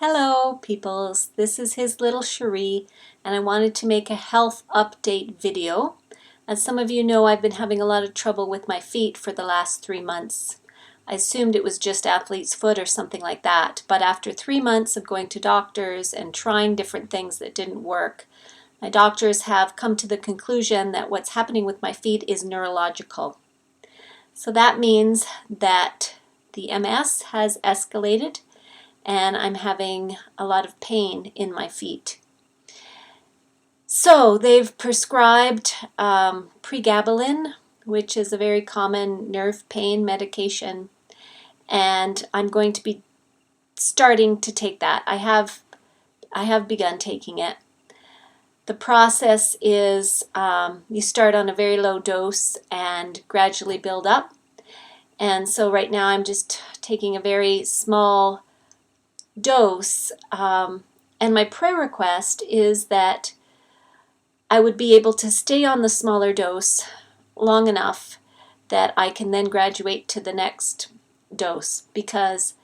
Hello peoples, this is his little Cherie and I wanted to make a health update video. As some of you know, I've been having a lot of trouble with my feet for the last 3 months. I assumed it was just athlete's foot or something like that, but after 3 months of going to doctors and trying different things that didn't work, my doctors have come to the conclusion that what's happening with my feet is neurological. So that means that the MS has escalated and I'm having a lot of pain in my feet. So they've prescribed pregabalin, which is a very common nerve pain medication, and I'm going to be starting to take that. I have begun taking it. The process is you start on a very low dose and gradually build up. And so right now I'm just taking a very small dose, and my prayer request is that I would be able to stay on the smaller dose long enough that I can then graduate to the next dose, because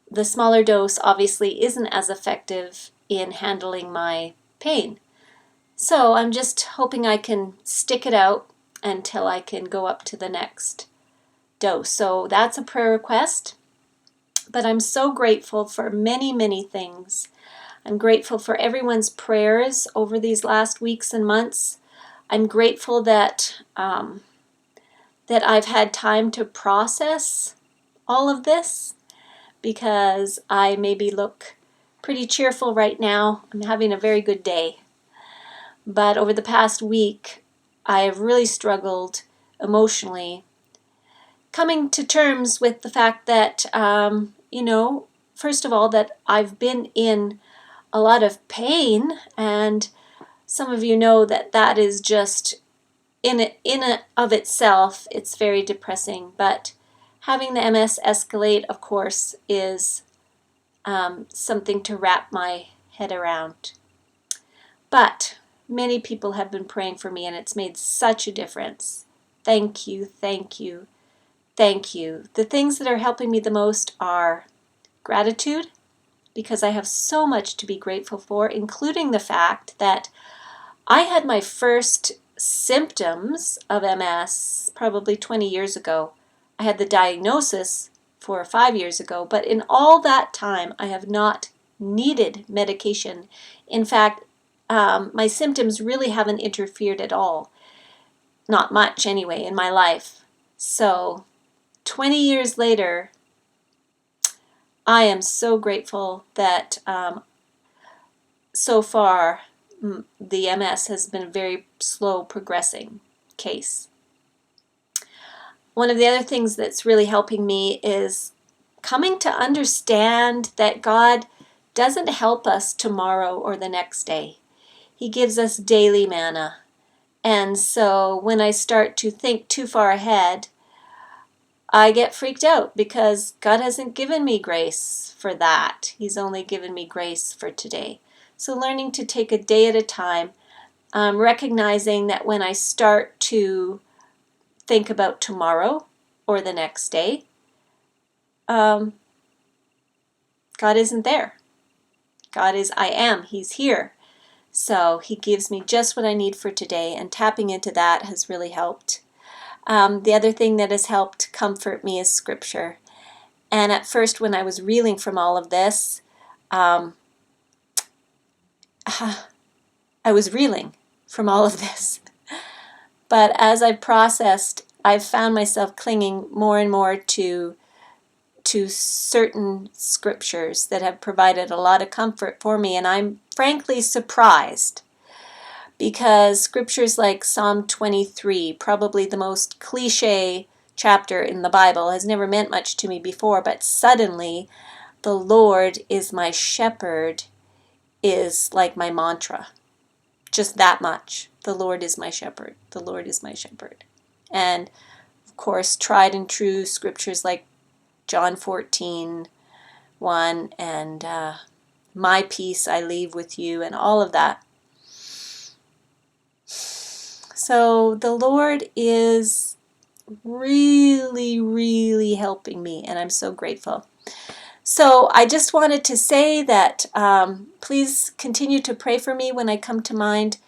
the smaller dose obviously isn't as effective in handling my pain. So I'm just hoping I can stick it out until I can go up to the next dose. So that's a prayer request. But I'm so grateful for many, many things. I'm grateful for everyone's prayers over these last weeks and months. I'm grateful that I've had time to process all of this, because I maybe look pretty cheerful right now. I'm having a very good day. But over the past week, I have really struggled emotionally, coming to terms with the fact that first of all, that I've been in a lot of pain, and some of you know that that is just in and of itself, it's very depressing. But having the MS escalate, of course, is something to wrap my head around. But many people have been praying for me, and it's made such a difference. Thank you, thank you, thank you. The things that are helping me the most are gratitude, because I have so much to be grateful for, including the fact that I had my first symptoms of MS probably 20 years ago. I had the diagnosis 4 or 5 years ago, but in all that time I have not needed medication. In fact, my symptoms really haven't interfered at all. Not much anyway in my life. So 20 years later, I am so grateful that so far the MS has been a very slow progressing case. One of the other things that's really helping me is coming to understand that God doesn't help us tomorrow or the next day. He gives us daily manna. And so when I start to think too far ahead, I get freaked out, because God hasn't given me grace for that. He's only given me grace for today. So learning to take a day at a time, recognizing that when I start to think about tomorrow or the next day, God isn't there. God is, I am. He's here. So He gives me just what I need for today, and tapping into that has really helped. The other thing that has helped comfort me is Scripture. And at first, when I was reeling from all of this, I was reeling from all of this. But as I've processed, I've found myself clinging more and more to certain scriptures that have provided a lot of comfort for me. And I'm frankly surprised, because scriptures like Psalm 23, probably the most cliche chapter in the Bible, has never meant much to me before, but suddenly the Lord is my shepherd is like my mantra. Just that much. The Lord is my shepherd. The Lord is my shepherd. And of course, tried and true scriptures like John 14:1 and my peace I leave with you, and all of that. So the Lord is really, really helping me, and I'm so grateful. So I just wanted to say that please continue to pray for me when I come to mind.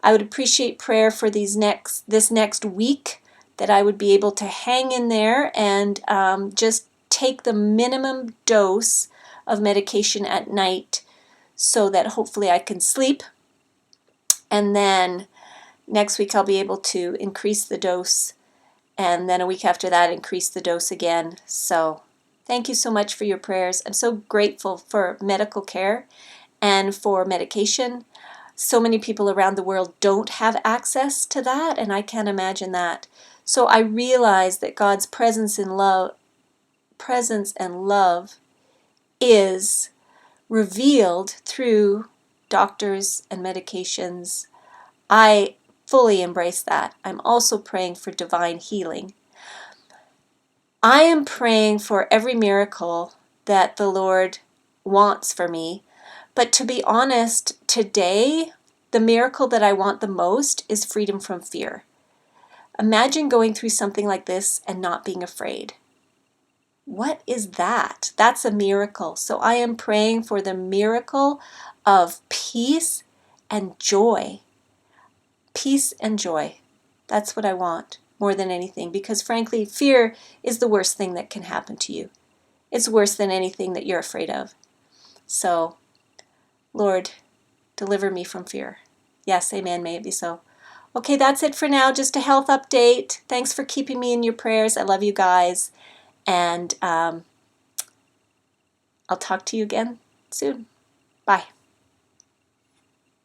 I would appreciate prayer for this next week, that I would be able to hang in there and just take the minimum dose of medication at night so that hopefully I can sleep. And then next week I'll be able to increase the dose, and then a week after that increase the dose again. So thank you so much for your prayers. I'm so grateful for medical care and for medication. So many people around the world don't have access to that, and I can't imagine that. So I realize that God's presence and love is revealed through doctors and medications. I fully embrace that. I'm also praying for divine healing. I am praying for every miracle that the Lord wants for me. But to be honest, today, the miracle that I want the most is freedom from fear. Imagine going through something like this and not being afraid. What is that? That's a miracle. So I am praying for the miracle of peace and joy. Peace and joy. That's what I want more than anything, because frankly, fear is the worst thing that can happen to you. It's worse than anything that you're afraid of. So, Lord, deliver me from fear. Yes, amen, may it be so. Okay, that's it for now. Just a health update. Thanks for keeping me in your prayers. I love you guys. And I'll talk to you again soon. Bye.